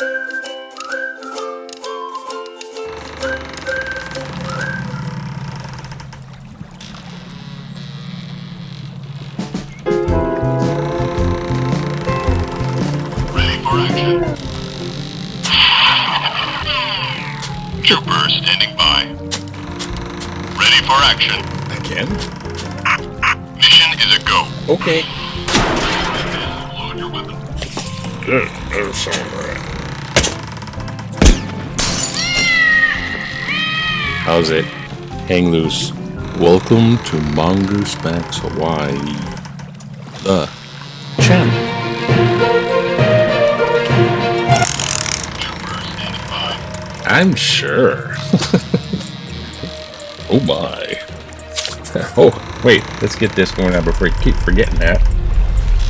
Trooper standing by. Ready for action. Again? Mission is a go. Okay. Load your weapon. There's alright. How's it? Hang loose. Welcome to Mongoose Max Hawaii, the channel. I'm sure. Oh my. Oh, wait, let's get this going on before I keep forgetting that.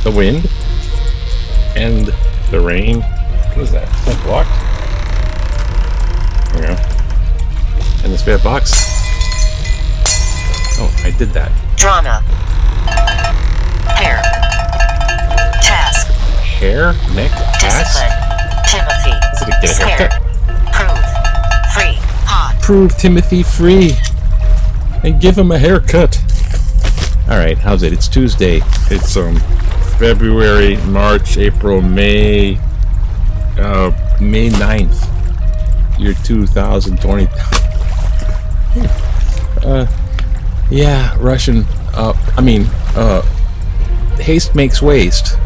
The wind and the rain. What is that? Is that blocked? There we go. And the spare box. Oh, I did that. Drama. Hair. Task. Hair, neck, ass. Discipline. Timothy. Is it a get a haircut? Prove. Free. Hot. Prove Timothy free. And give him a haircut. Alright, how's it? It's Tuesday. It's February, March, April, May, May 9th, year 2020. Yeah, Russian, haste makes waste.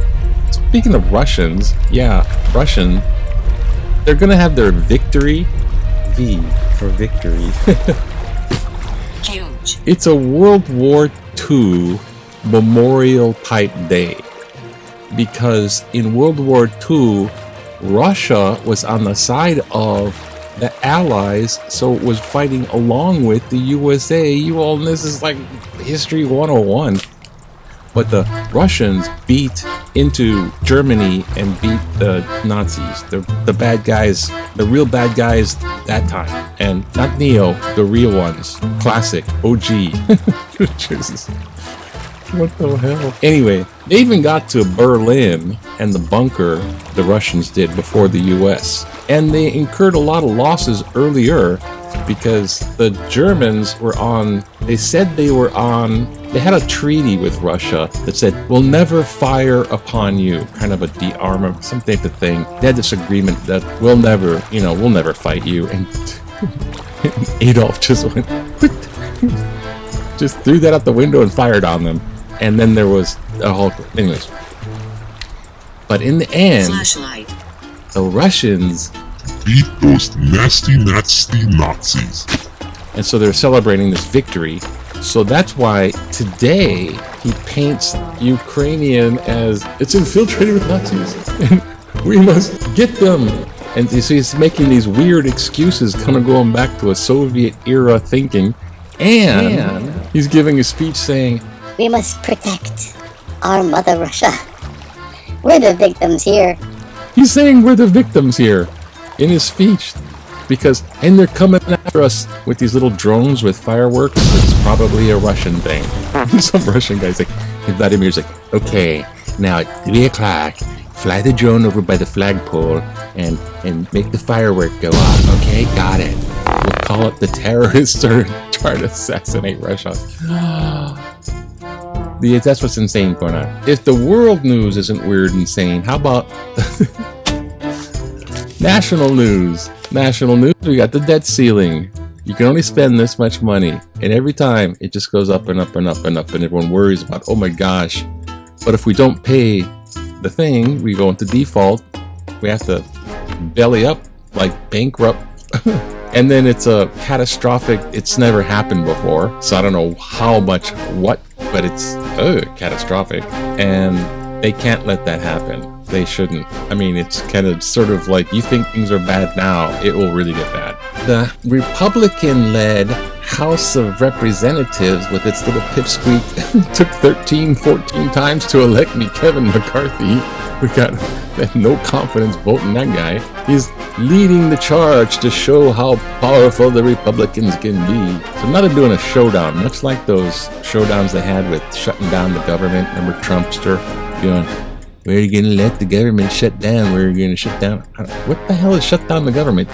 Speaking of Russians, Russian, they're gonna have their victory, V for victory. Huge. It's a World War II memorial type day. Because in World War II, Russia was on the side of the Allies, so it was fighting along with the USA. You all, this is like History 101. But the Russians beat into Germany and beat the Nazis. The bad guys, the real bad guys that time. And not Neo, the real ones. Classic, OG. Jesus. What the hell? Anyway, they even got to Berlin and the bunker the Russians did before the US. And they incurred a lot of losses earlier because the Germans were they had a treaty with Russia that said, we'll never fire upon you, kind of a de-armament, some type of thing. They had this agreement that we'll never fight you. And Adolf just went, just threw that out the window and fired on them. And then there was a whole, anyways. But in the end, Flashlight. the Russians beat those nasty Nazis. And so they're celebrating this victory. So that's why today he paints Ukrainian as it's infiltrated with Nazis. And we must get them. And so he's making these weird excuses, kind of going back to a Soviet era thinking. And he's giving a speech saying, we must protect our mother Russia. We're the victims here. He's saying we're the victims here in his speech. And they're coming after us with these little drones with fireworks. It's probably a Russian thing. Some Russian guy's like, Vladimir's like, okay, now at 3 o'clock, fly the drone over by the flagpole and make the firework go off. Okay, got it. We'll call it the terrorists are trying to assassinate Russia. That's what's insane going on. If the world news isn't weird and insane, how about national news? National news, we got the debt ceiling. You can only spend this much money. And every time, it just goes up and up and up and up. And everyone worries about, oh my gosh. But if we don't pay the thing, we go into default. We have to belly up, like bankrupt. And then it's a catastrophic, it's never happened before. So I don't know how much, but it's catastrophic. And they can't let that happen. They shouldn't. I mean, it's kind of sort of like you think things are bad now, it will really get bad. The Republican-led House of Representatives with its little pipsqueak took 14 times to elect me, Kevin McCarthy. We got no confidence voting that guy. He's leading the charge to show how powerful the Republicans can be. So now they're doing a showdown, much like those showdowns they had with shutting down the government. Remember Trumpster doing, we're going to let the government shut down. We're going to shut down. What the hell is shut down the government?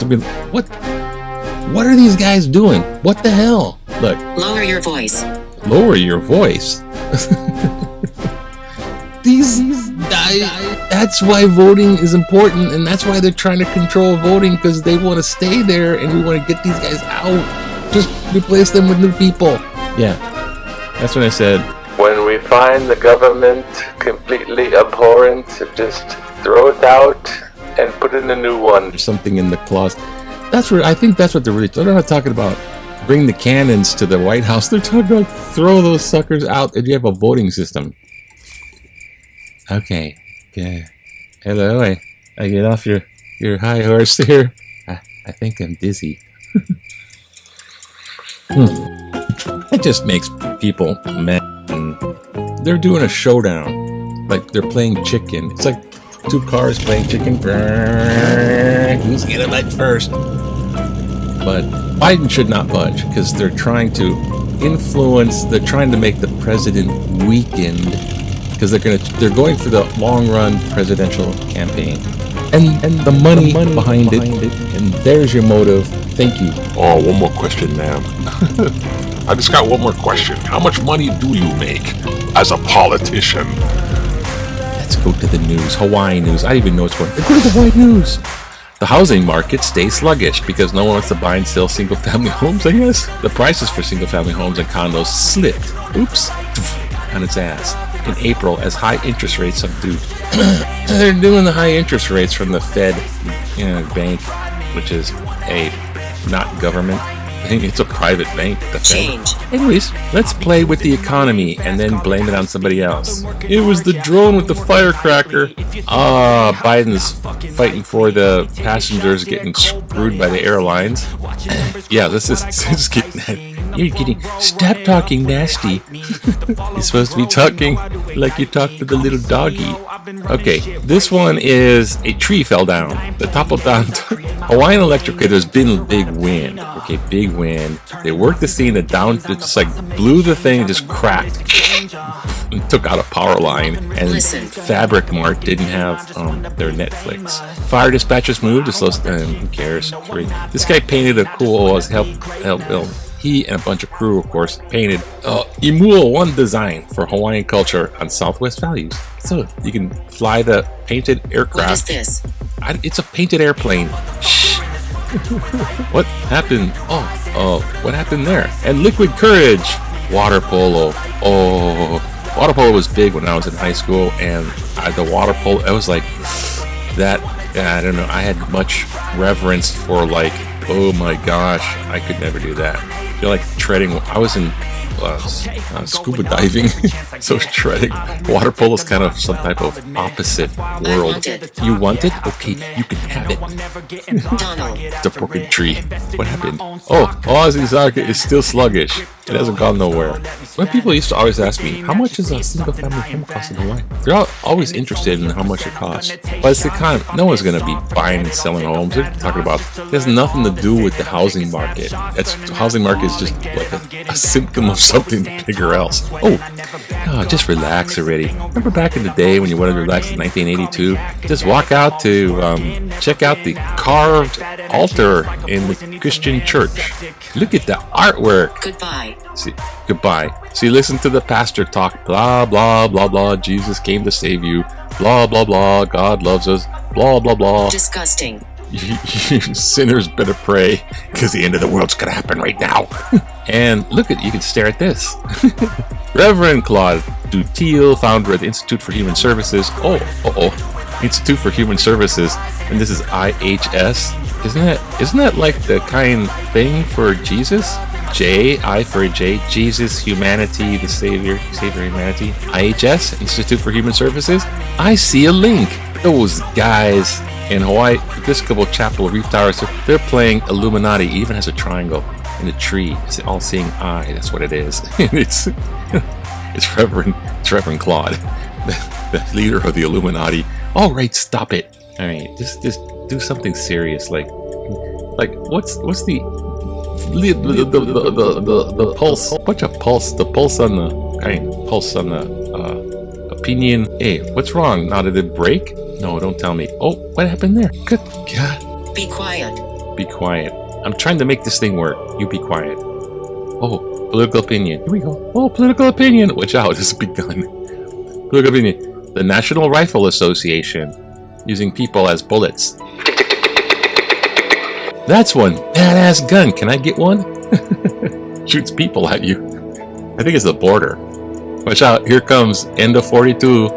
What are these guys doing? What the hell? Look. Lower your voice. Lower your voice. These guys, that's why voting is important, and that's why they're trying to control voting, because they want to stay there, and we want to get these guys out. Just replace them with new people. Yeah, that's what I said. When we find the government completely abhorrent, just throw it out and put in a new one. There's something in the clause. I think that's what they're really. They're not talking about bring the cannons to the White House. They're talking about throw those suckers out if you have a voting system. Okay. Hello, I get off your high horse here. I think I'm dizzy. It just makes people mad. They're doing a showdown. Like they're playing chicken. It's like two cars playing chicken. Who's gonna budge first? But Biden should not budge because they're trying to influence. They're trying to make the president weakened because they're going for the long run presidential campaign and the money behind it. And there's your motive. Thank you. Oh, one more question, ma'am. I just got one more question. How much money do you make as a politician? Let's go to the news. Hawaii news. I don't even know what's going on. Go to the Hawaii news. The housing market stays sluggish because no one wants to buy and sell single-family homes, I guess. The prices for single-family homes and condos slipped. Oops. On its ass. In April as high interest rates subdued. They're doing the high interest rates from the Fed bank, which is not government. I think it's a private bank, the Change. Fed. Anyways, let's play with the economy and then blame it on somebody else. It was the drone with the firecracker. Biden's fighting for the passengers getting screwed by the airlines. Yeah, this is getting... You're getting... Stop talking nasty. You're supposed to be talking like you talk to the little doggy. Okay, this one is a tree fell down. The toppled down... Hawaiian Electric, okay, there's been a big wind. Okay, big wind. They worked the scene, it just like blew the thing and just cracked. And took out a power line. And Fabric Mart didn't have their Netflix. Fire dispatchers moved to slow... who cares? This guy painted a cool... He and a bunch of crew, of course, painted Imul One design for Hawaiian culture on Southwest values. So you can fly the painted aircraft. What is this? It's a painted airplane. Shh. What happened? What happened there? And liquid courage. Water polo. Oh, water polo was big when I was in high school, and the water polo, it was like that. I don't know. I had much reverence for like, oh my gosh, I could never do that. You're like treading. I was in scuba diving, so treading water polo is kind of some type of opposite world. You want it? Okay, you can have it. It's a broken tree. What happened? Ozzy's market is still sluggish. It hasn't gone nowhere. When people used to always ask me, how much is a single family home cost in Hawaii? They're always interested in how much it costs. But it's the kind of, no one's going to be buying and selling homes. They're talking about, it has nothing to do with the housing market. The housing market is just like a symptom of something bigger else. Just relax already. Remember back in the day when you wanted to relax in 1982? Just walk out to check out the carved altar in the Christian church. Look at the artwork. Goodbye. See, listen to the pastor talk. Blah, blah, blah, blah. Jesus came to save you. Blah, blah, blah. God loves us. Blah, blah, blah. Disgusting. You sinners better pray, because the end of the world's gonna happen right now. And look at, you can stare at this. Reverend Claude Dutil, founder of the Institute for Human Services. Institute for Human Services, and this is IHS. Isn't that like the kind thing for Jesus? I for J, Jesus, humanity, the Savior humanity. IHS, Institute for Human Services. I see a link. Those guys in Hawaii Episcopal Chapel Reef Towers, they're playing Illuminati. It even has a triangle in a tree. It's the all-seeing eye. That's what it is. it's Reverend Claude, the leader of the Illuminati. All right, stop it. All right, just do something serious. Like what's the pulse? What's a pulse? The pulse on the opinion. Hey, what's wrong? Now did it break? No, don't tell me. Oh, what happened there? Good God. Be quiet. Be quiet. I'm trying to make this thing work. You be quiet. Oh, political opinion. Here we go. Oh, political opinion. Watch out, this has begun. Political opinion. The National Rifle Association using people as bullets. That's one badass gun. Can I get one? Shoots people at you. I think it's the border. Watch out. Here comes end of 42.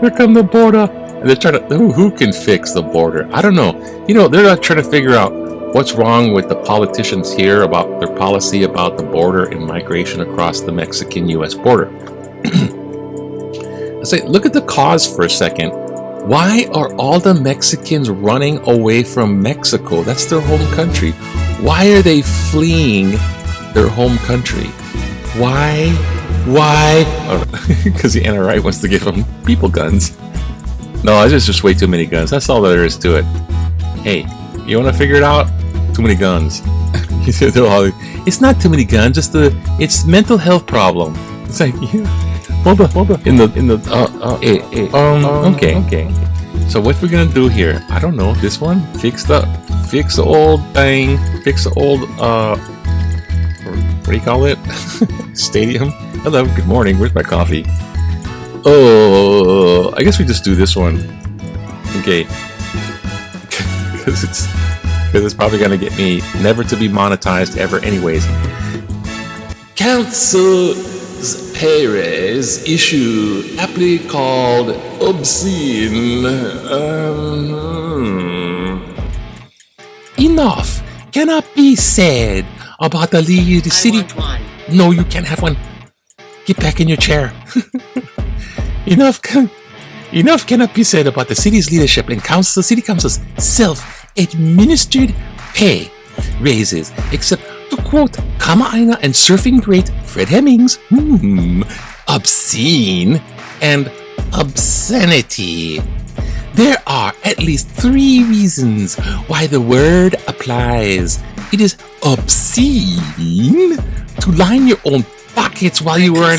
Here come the border. And they're trying to, who can fix the border? I don't know. You know, they're not trying to figure out what's wrong with the politicians here about their policy about the border and migration across the Mexican-U.S. border. I say, look at the cause for a second. Why are all the Mexicans running away from Mexico? That's their home country. Why are they fleeing their home country? Why? Because the NRA wants to give them people guns. No, it's just way too many guns. That's all there is to it. Hey, you want to figure it out? Too many guns. It's not too many guns. It's mental health problem. It's like, hold on. Okay. So what we're gonna do here? I don't know. This one? Fix the old thing. Fix the old what do you call it? Stadium. Hello. Good morning. Where's my coffee? Oh, I guess we just do this one. Okay. Because it's probably gonna get me never to be monetized ever. Anyways. Council Perez issue aptly called obscene. Enough cannot be said about the lead city. I want one. No, you can't have one. Get back in your chair. Enough cannot be said about the city's leadership and city council's self-administered pay raises, except to quote Kama Aina and surfing great Fred Hemmings, obscene and obscenity. There are at least 3 reasons why the word applies. It is obscene to line your own pockets while you were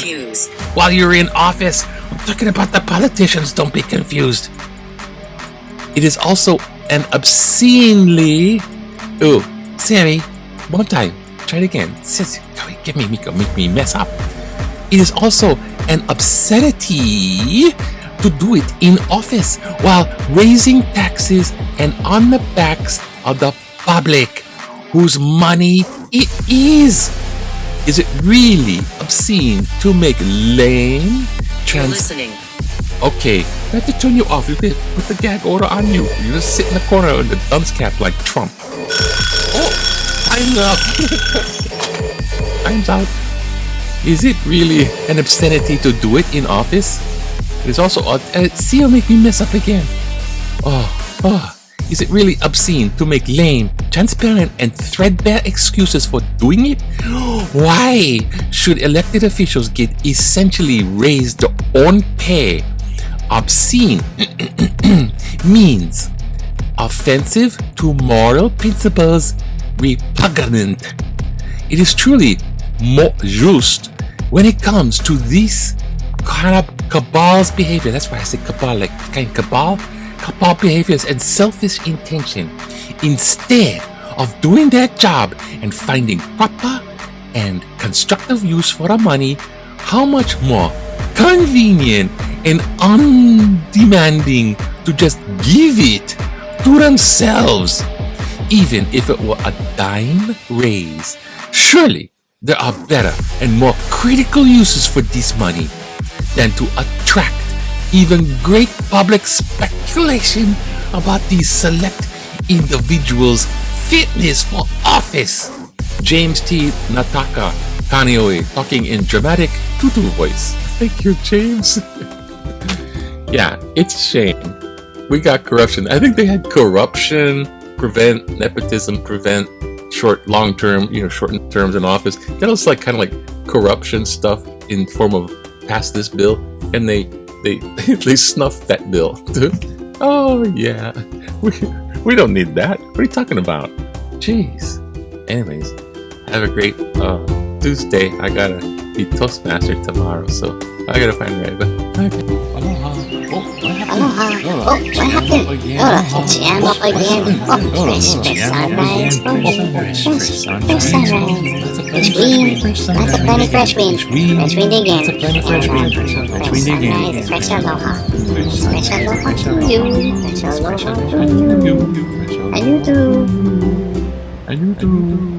in office. I'm talking about the politicians, don't be confused. It is also an obscenely... Oh, Sammy, one time. Try it again. Make me mess up. It is also an obscenity to do it in office while raising taxes and on the backs of the public whose money it is. Is it really obscene to make lame Listening. Okay, I have to turn you off. You can put the gag order on you. You just sit in the corner with the dunce cap like Trump. Oh, time's up. Time's out. Is it really an obscenity to do it in office? It is also see, you'll make me mess up again. Is it really obscene to make lame, transparent, and threadbare excuses for doing it? Why should elected officials get essentially raised their own pay? Obscene means offensive to moral principles, repugnant. It is truly more just when it comes to this kind of cabal's behavior. That's why I say cabal, like kind of cabal behaviors and selfish intention. Instead of doing their job and finding proper and constructive use for the money, how much more convenient and undemanding to just give it to themselves, even if it were a dime raise. Surely there are better and more critical uses for this money than to attract even great public speculation about these select individuals' fitness for office. James T. Nataka Kaneoe talking in dramatic tutu voice. Thank you, James. Yeah, it's a shame. We got corruption. I think they had corruption, prevent nepotism, prevent long-term terms in office. That was like kind of like corruption stuff in form of pass this bill, and they snuffed that bill. Oh yeah, we don't need that. What are you talking about? Jeez. Anyways, have a great Tuesday. I gotta be Toastmaster tomorrow, so I gotta find the right. Okay. Aloha. Oh, what happened? Oh, jam up again. Oh, fresh sunrise. Fresh sunrise. Fresh wind. That's a plenty fresh wind. Fresh wind again. Fresh sunrise. Fresh aloha. Fresh aloha to you. Fresh aloha to you. And you too. And you too.